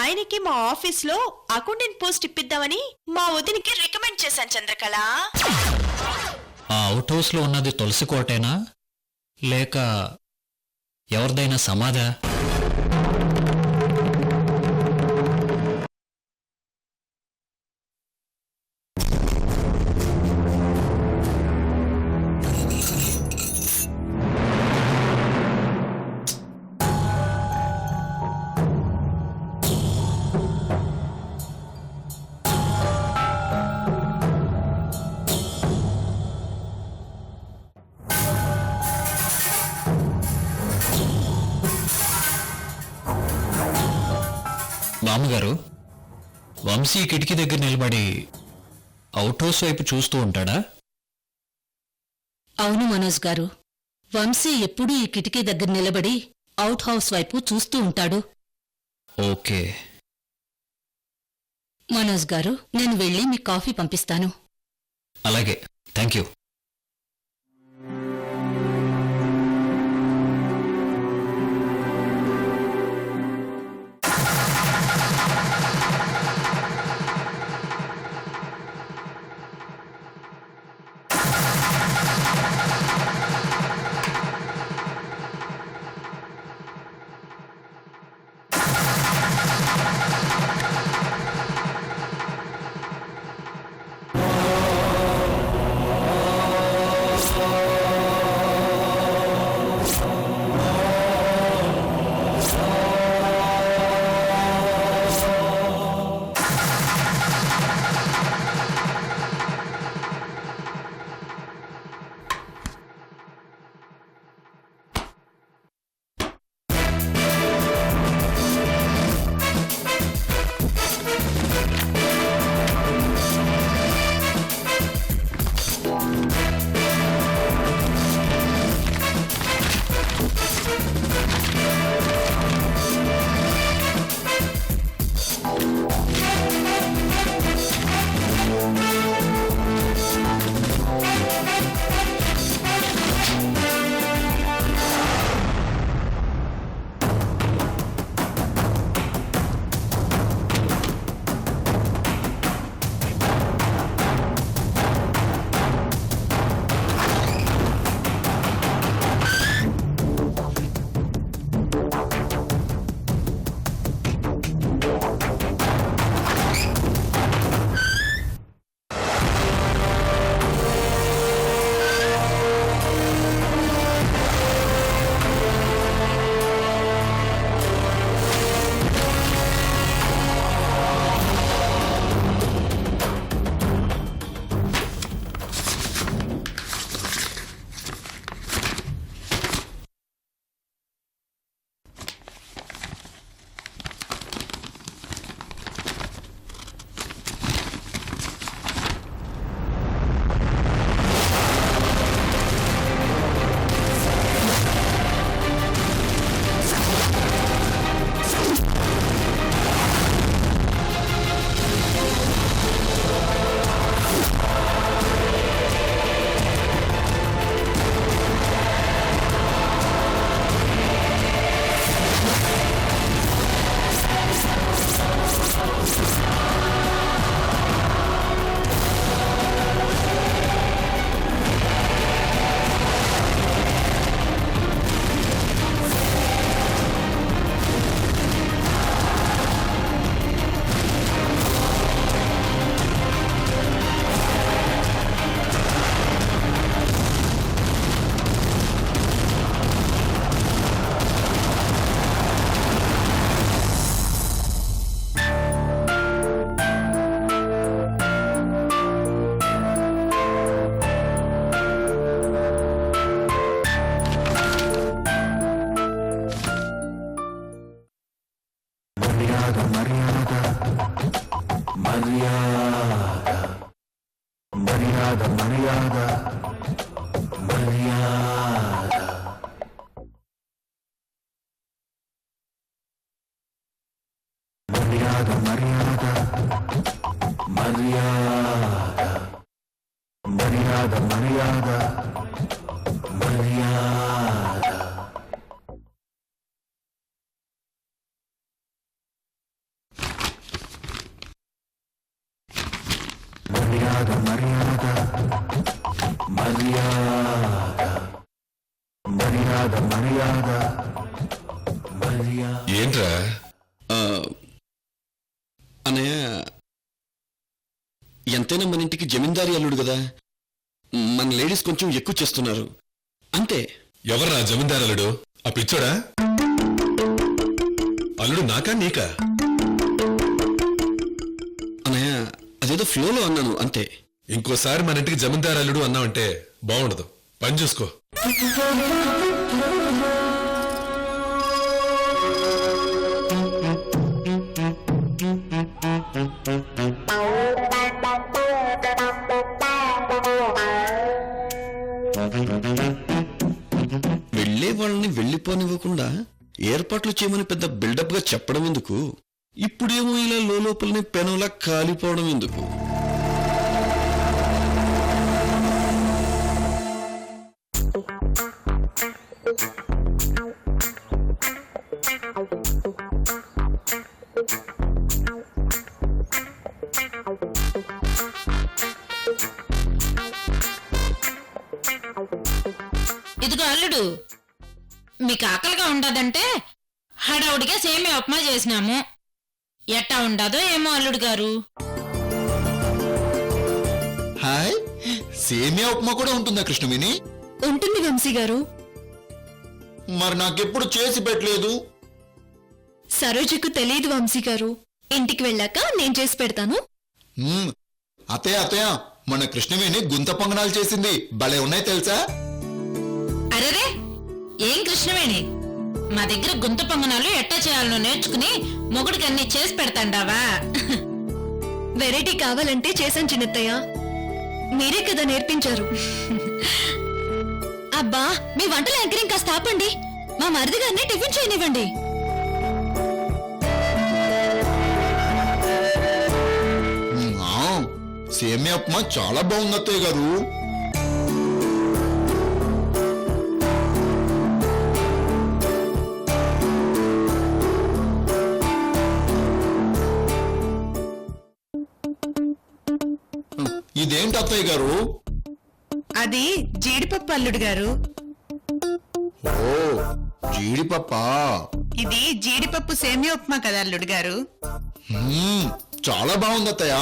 నాయనికి మా ఆఫీస్లో accountant post ఇప్పిద్దామని మా వదినికి రికమెండ్ చేశాను చంద్రకళ. ఆ అవుట్ హౌస్లో ఉన్నది తులసి కోటేనా లేక ఎవరిదైనా సమాధా? మామగారు, వంశీ కిటికీ దగ్గర నిలబడి అవుట్ హౌస్ వైపు చూస్తూ ఉంటాడా? అవును మనోజ్ గారు, వంశీ ఎప్పుడూ ఈ కిటికీ దగ్గర నిలబడి అవుట్ హౌస్ వైపు చూస్తూ ఉంటాడు. ఓకే. మనోజ్ గారు, నేను వెళ్ళి మీ కాఫీ పంపిస్తాను. అలాగే, థ్యాంక్ యూ. ఏంట్రా? అన్నయ్య, ఎంతైనా మన ఇంటికి జమీందారీ అల్లుడు కదా, మన లేడీస్ కొంచెం ఎక్కువ చేస్తున్నారు అంతే. ఎవర్రా జమీందారు అల్లుడు? ఆ పిచ్చోడా? అల్లుడు నాకా నీకా? అన్నయ్య, అదేదో ఫ్లోలో అన్నాను అంతే. ఇంకోసారి మన ఇంటికి జమీందారు అల్లుడు అన్నావంటే బాగుండదు. పని చూసుకో. వెళ్లే వాళ్ళని వెళ్లిపోనివ్వకుండా ఏర్పాట్లు చేయమని పెద్ద బిల్డప్ గా చెప్పడం ఎందుకు? ఇప్పుడేమో ఇలా లోపలనే పెనంలా కాలిపోవడం ఎందుకు? ఇదిగో అల్లుడు, మీకు ఆకలిగా ఉండదంటే హడావుడిగా సేమియా ఉప్మా చేసినాము. ఎట్టా ఉండదో ఏమో అల్లుడు గారు. హాయ్, సేమియా ఉప్మా కూడా ఉంటుందా కృష్ణవేణి? ఉంటుంది వంశీ గారు. మరి నాకెప్పుడు చేసి పెట్టలేదు. సరోజకు తెలియదు వంశీ గారు. ఇంటికి వెళ్ళాక నేను చేసి పెడతాను. అతయ్య అతయ్య, మన కృష్ణవేణి గుంత పొంగనాలు చేసింది, భలే ఉన్నాయి తెలుసా? అరేరే, ఏం కృష్ణవేణి, మా దగ్గర గుంత పొంగనాలు ఎట్టా చేయాలనో నేర్చుకుని మొగుడికి అన్ని చేసి పెడతాండావా? వెరైటీ కావాలంటే చేశాను చిన్నత్తయ్య. మీరే కదా నేర్పించారు. అబ్బా, మీ వంటల యాంకరింగ్ కాస్త ఆపండి. మా మరిది గారిని టిఫిన్ చేయనివ్వండి. సేమియా ఉప్మా చాలా బాగుంది అత్తయ్య గారు. ఇదేంటి అత్తయ్య గారు? అది జీడిపప్పు అల్లుడు గారు. ఓ, జీడిపప్పా? ఇది జీడిపప్పు సేమియా ఉప్మా కదా అల్లుడు గారు. చాలా బాగుంది అత్తయ్య.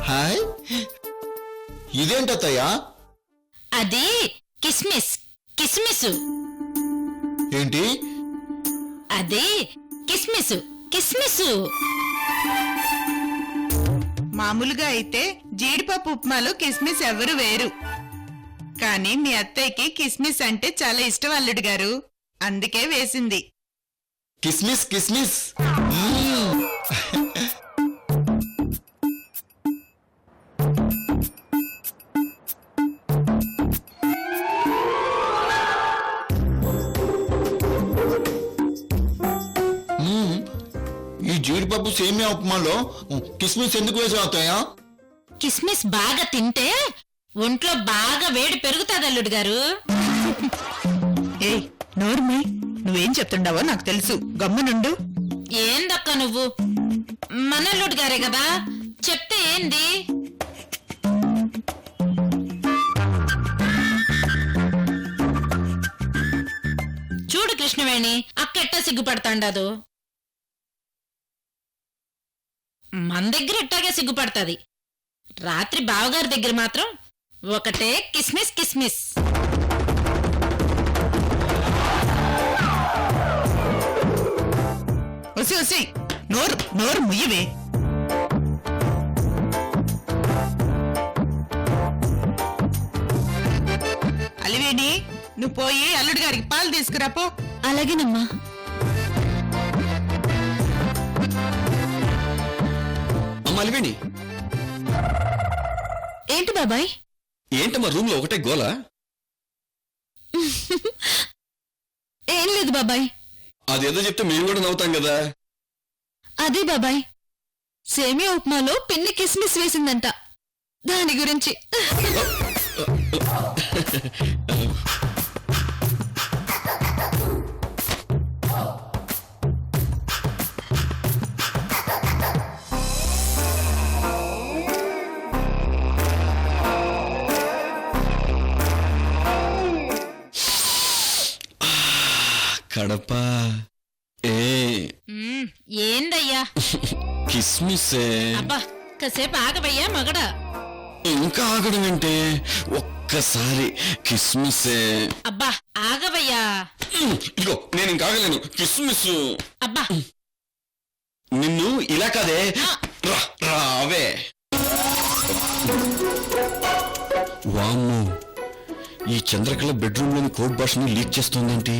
హాయ్, ఇదేంటత్తయ్యా? అది కిస్మిస్. కిస్మిస్ ఏంటి? అది కిస్మిస్. కిస్మిస్ మామూలుగా అయితే జీడిపప్పు ఉప్మాలో కిస్మిస్ ఎవరు వేరు. కానీ మీ అత్తయ్యకి కిస్మిస్ అంటే చాలా ఇష్టం అల్లుడు గారు, అందుకే వేసింది. కిస్మిస్ కిస్మిస్. ఈ జీడిపప్పు సేమియా ఉప్మాలో కిస్మిస్ ఎందుకు వేసావు అత్తయ్య? కిస్మిస్ బాగా తింటే ఒంట్లో బాగా వేడి పెరుగుతాది అల్లుడు గారు. ఏయ్ నోర్మి, నువ్వేం చెప్తుండవో నాకు తెలుసు, గమ్మునుండు. ఏందక్క నువ్వు? మన అల్లుడు గారే కదా, చెప్తే ఏంది? చూడు కృష్ణవేణి, అక్క ఎట్టా సిగ్గుపడతాండాదు. మన దగ్గర ఎట్టాగే సిగ్గుపడతాది. రాత్రి బావగారి దగ్గర మాత్రం ఒకటే కిస్మిస్ కిస్మిస్. ఒసి ఒసి, నోరు నోరు ముయ్యవే. అలివేణి, నువ్వు పోయి అల్లుడు గారికి పాలు తీసుకురాపో. అలాగేనమ్మా. అమ్మాలివేణి, ఏంటి బాబాయ్? ఏంటమ్మా రూమ్ లో ఒకటే గోల? ఏం లేదు బాబాయ్. అదేదో చెప్తే మేము కూడా నవ్వుతాం కదా. అదే బాబాయ్, సేమియా ఉప్మాలో పిన్ని కిస్మిస్ వేసిందంట, దాని గురించి. కడప ఏ ఏందయ్యా కిస్మిస్సే. అబ్బా కాసేపు ఆగబయ్యా మగడా. ఇంకా ఆగడం ఏంటే, ఒక్కసారి కిస్మిస్సే. అబ్బా ఆగబయ్యా. ఇదిగో నేను ఇంకా ఆగలేను. కిస్మిస్. అబ్బా నిన్ను ఇలా కాదే, రావే. వామ్మో, ఈ చంద్రకళ బెడ్రూమ్ లోని కోడ్ భాషని లీక్ చేస్తోందేంటి?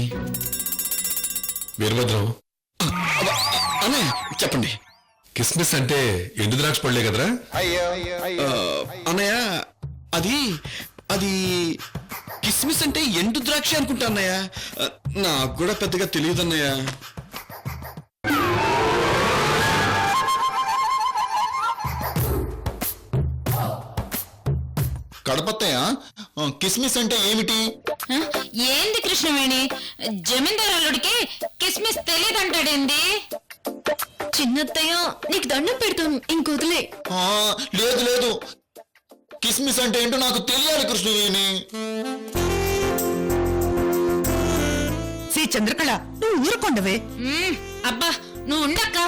వీరభద్రం, అనే చెప్పండి. కిస్మిస్ అంటే ఎండు ద్రాక్ష పళ్ళే కదరా? అన్నయ్య, అది అది కిస్మిస్ అంటే ఎండు ద్రాక్ష అనుకుంటా అన్నయ్య. నాకు కూడా పెద్దగా తెలియదు అన్నయ్య. కడపత్తయ్య, కిస్మిస్ అంటే ఏమిటి? ఆ, ఏంది కృష్ణవేణి, జమీందారు అల్లుడికి కిస్మిస్ తెలియదంటాడేంది? చిన్నత్తయ్య నీకు దండం పెడతాను, ఇంకొదిలే. ఆ, లేదు లేదు, కిస్మిస్ అంటే ఏంటో నాకు తెలియాలి కృష్ణవేణి. శ్రీ చంద్రకళ, నువ్వు ఊరుకొండవే. అబ్బా నువ్వు ఉండక్క.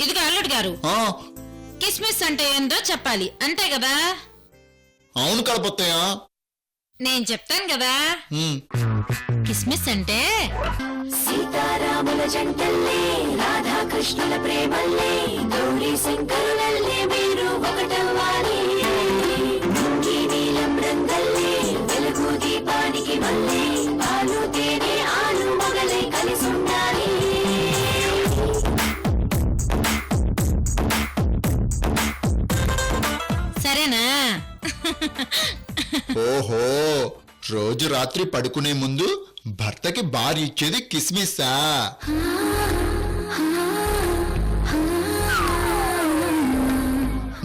ఇదిగో అల్లుడు గారు, ఆ, కిస్మిస్ అంటే ఏందో చెప్పాలి, అంతే కదా? అవును కడపత్తయ్య. నేను చెప్తాను కదా. ఉమ్, కిస్మిస్ అంటే సీతారాముల జంటల్లే రాధాకృష్ణుల ప్రేమల్లే గౌరీ శంకరులల్లే మీరు ఒకటవ్వాలి. ఈ నీలం రంగల్లే వెలుగు దీపానికి మల్లే పాలు తేనె ఆలు మొగలే కలిసి ఉండాలి. సరేనా? ఓహో, రోజు రాత్రి పడుకునే ముందు భర్తకి భార్య ఇచ్చేది కిస్మిస్సా?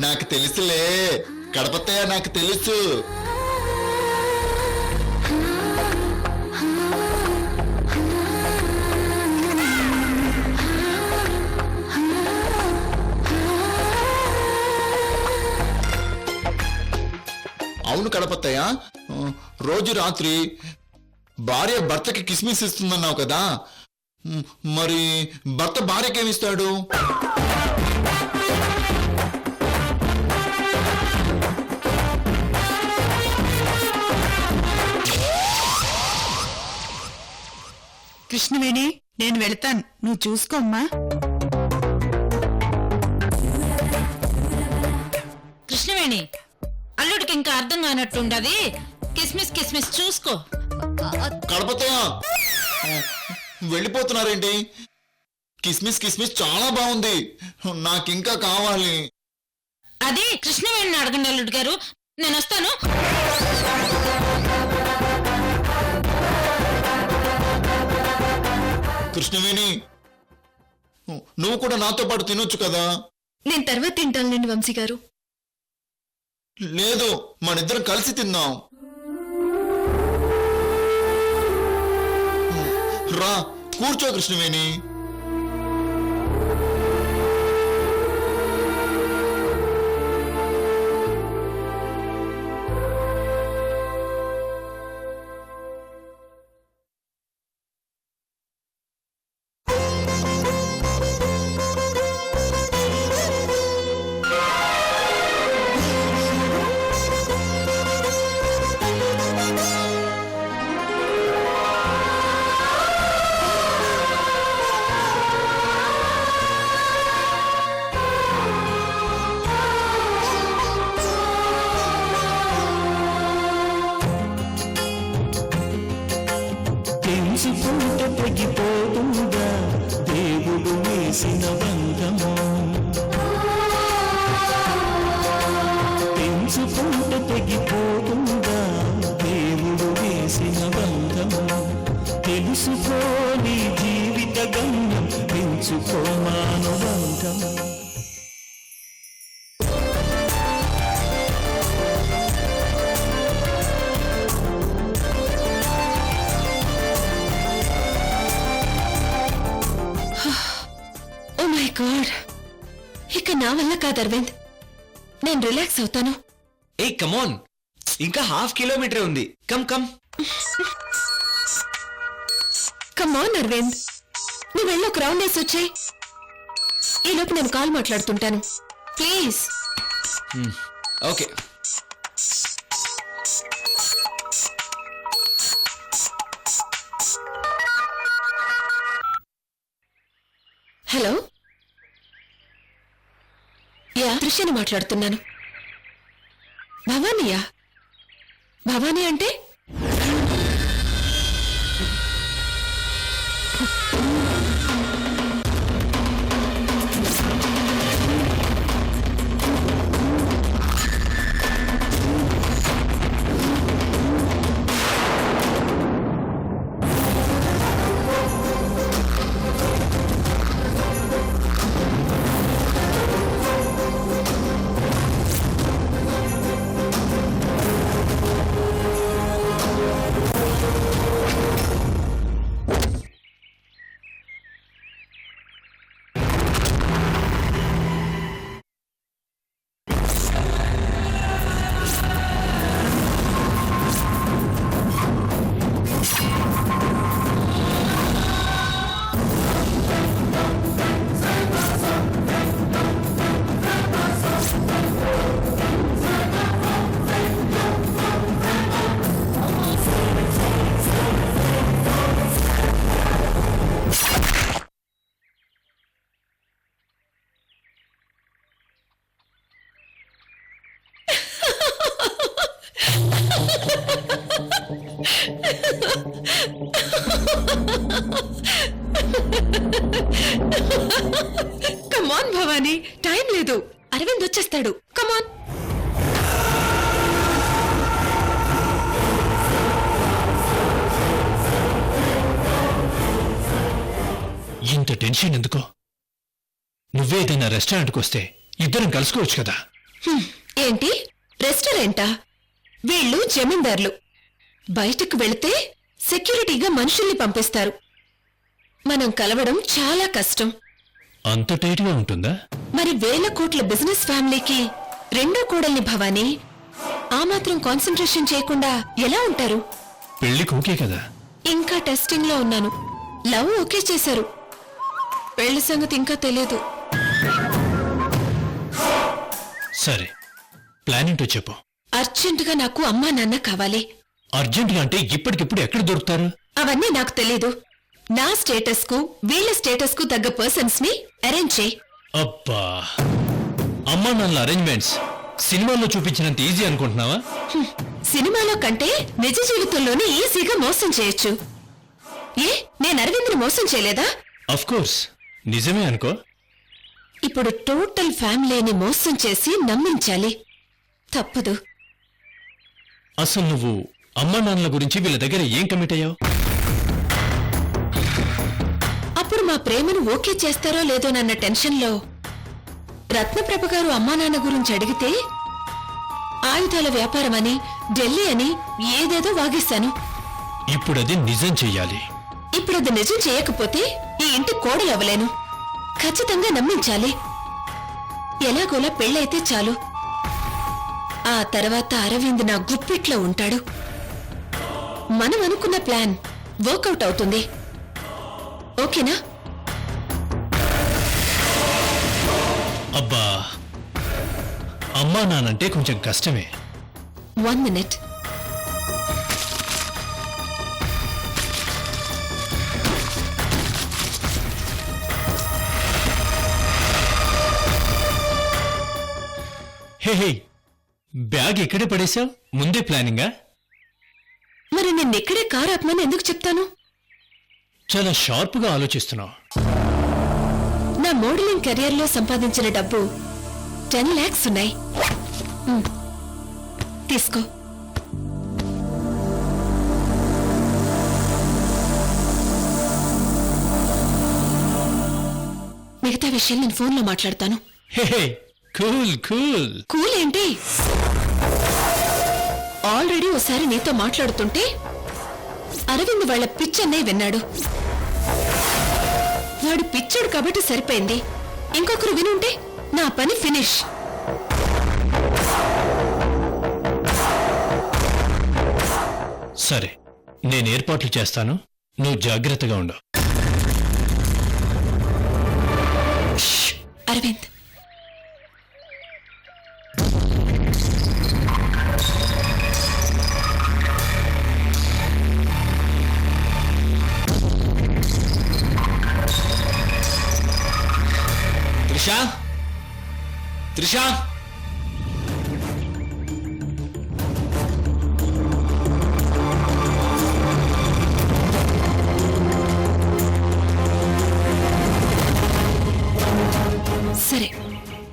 నాకు తెలుసులే కడపత్తయ్య, నాకు తెలుసు. అవును కడపత్తయ్య, రోజు రాత్రి భార్య భర్తకి కిస్మిస్ ఇస్తుందన్నావు కదా, మరి భర్త భార్యకేమిస్తాడు? కృష్ణవేణి, నేను వెళ్తాను, నువ్వు చూసుకోమ్మా. కృష్ణవేణి, అల్లుడికి ఇంకా అర్థం కానట్టుండది. కిస్మిస్ కిస్మిస్ చూసుకో. కడపత్తయ్య, వెళ్ళిపోతున్నారేంటి? కిస్మిస్ కిస్మిస్ చాలా బాగుంది, నాకింకా కావాలి. అది కృష్ణవేణిని అడగండి అల్లుడు గారు, నేను వస్తాను. కృష్ణవేణి, నువ్వు కూడా నాతో పాటు తినొచ్చు కదా? నేను తర్వాత తింటానులేండి వంశీ గారు. లేదు, మనిద్దరం కలిసి తిందాం. రా కూర్చో కృష్ణవేణి. తెలుసుకుంటే తెగిపోతుందా దేవుడు వేసిన బంధము? తెలుసుకుంటే తెగిపోతుందా దేవుడు వేసిన బంధము? తెలుసుకోని జీవిత గమ్యం, పెంచుకో మానవంతము. గాడ్, ఇక నా వల్ల కాదు అరవింద్. నేను రిలాక్స్ అవుతాను. ఏ కమోన్, ఇంకా ½ కిలోమీటర్ ఉంది. Come come. కమాన్ అరవింద్, నువ్వు వెళ్ళి ఒక రౌండ్ వేసి వచ్చాయి. ఈలోపు నేను కాల్ మాట్లాడుతుంటాను. ప్లీజ్. ఓకే. హలో, యా దృశ్యని మాట్లాడుతున్నాను. భవానీయా? భవానీ అంటే? కమాన్ భవానీ, టైం లేదు. అరవింద్ వచ్చేస్తాడు. కమాన్. ఇంత టెన్షన్ ఎందుకో? నువ్వేదైనా రెస్టారెంట్కి వస్తే ఇద్దరం కలుసుకోవచ్చు కదా. ఏంటి రెస్టారెంటా? వీళ్ళు జమీందార్లు. బయటకు వెళితే సెక్యూరిటీగా మనుషుల్ని పంపిస్తారు. మనం కలవడం చాలా కష్టం. అంత టైట్గా ఉంటుందా? మరి వేల కోట్ల బిజినెస్ ఫ్యామిలీకి రెండో కోడల్ని భవానీ. ఆ మాత్రం కాన్సంట్రేషన్ చేయకుండా ఎలా ఉంటారు? పెళ్లికి ఓకే కదా? ఇంకా టెస్టింగ్ లో ఉన్నాను. లవ్ ఓకే చేశారు, పెళ్లి సంగతి ఇంకా తెలియదు. సరే, ప్లాన్ ఏంటో చెప్పు. అర్జెంటుగా నాకు అమ్మా నాన్న కావాలి. అర్జెంటుగా అంటే ఇప్పటికిప్పుడు ఎక్కడ దొరుకుతారు? అవన్నీ నాకు తెలీదు. నా స్టేటస్ కు వీళ్ళ స్టేటస్ కు తగ్గ పర్సన్స్ ని అరేంజ్ చేయి. అబ్బా, అమ్మా నాన్నల అరేంజ్మెంట్స్ సినిమాల్లో చూపించినంత ఈజీ అనుకుంటున్నావా? సినిమాలో కంటే నిజ జీవితంలోనే ఈజీగా మోసం చేయొచ్చు. ఏ, నేను అరవింద్ని మోసం చేయలేదా? అఫ్ కోర్స్, నిజమే అనుకో. ఇప్పుడు టోటల్ ఫ్యామిలీని మోసం చేసి నమ్మించాలి. తప్పదు. అసలు నువ్వు అమ్మా నాన్నల గురించి వీళ్ళ దగ్గర ఏం కమిట్ అయ్యావు? అప్పుడు మా ప్రేమను ఓకే చేస్తారో లేదోనన్న టెన్షన్లో రత్నప్రభ గారు అమ్మా నాన్న గురించి అడిగితే ఆయుధాల వ్యాపారం అని, ఢిల్లీ అని ఏదేదో వాగేశాను. ఇప్పుడది నిజం చెయ్యాలి. ఇప్పుడది నిజం చేయకపోతే ఈ ఇంటి కోడలు అవ్వలేను. ఖచ్చితంగా నమ్మించాలి. ఎలాగోలా పెళ్ళైతే చాలు. ఆ తర్వాత అరవింద్ నా గుప్పిట్లో ఉంటాడు. మనం అనుకున్న ప్లాన్ వర్కౌట్ అవుతుంది. ఓకేనా? అబ్బా, అమ్మా నానంటే కొంచెం కష్టమే. 1 minute. హే హే, బ్యాగ్ ఎక్కడే పడేశావు? ముందే ప్లానింగా? మరి నిన్నెక్కడే కారు ఆత్మని ఎందుకు చెప్తాను? చాలా షార్ప్గా ఆలోచిస్తున్నావు. నా మోడలింగ్ కెరియర్ లో సంపాదించిన డబ్బు 10 lakhs ఉన్నాయి. తీసుకో. మిగతా విషయం నేను ఫోన్లో మాట్లాడతాను. హే హే, కూల్ కూల్. కూల్ ఏంటి? ఆల్రెడీ ఓసారి నీతో మాట్లాడుతుంటే అరవింద్ వాళ్ళ పిచ్చన్నయ్య విన్నాడు. వాడు పిచ్చాడు కాబట్టి సరిపోయింది. ఇంకొకరు వినుంటే నా పని ఫినిష్. సరే, నేను ఏర్పాట్లు చేస్తాను, నువ్వు జాగ్రత్తగా ఉండు. అరవింద్, త్రిష, త్రిష, సరే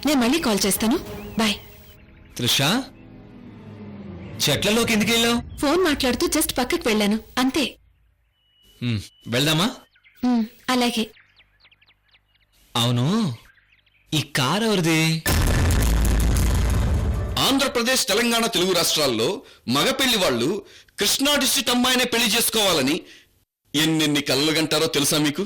నేను మళ్ళీ కాల్ చేస్తాను. బాయ్. త్రిష, చెట్లలోకి ఎందుకు వెళ్ళావు? ఫోన్ మాట్లాడుతూ జస్ట్ పక్కకి వెళ్ళాను అంతే. వెళ్దామా? అలాగే. అవును, ఈ కార్ ఎవరిది? ఆంధ్రప్రదేశ్, తెలంగాణ, తెలుగు రాష్ట్రాల్లో మగ పెళ్లి వాళ్ళు కృష్ణా డిస్ట్రిక్ట్ అమ్మాయినే పెళ్లి చేసుకోవాలని ఎన్నెన్ని కలలు గంటారో తెలుసా మీకు?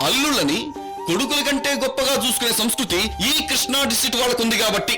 అల్లుళ్ళని కొడుకుల కంటే గొప్పగా చూసుకునే సంస్కృతి ఈ కృష్ణా డిస్ట్రిక్ట్ వాళ్ళకుంది కాబట్టి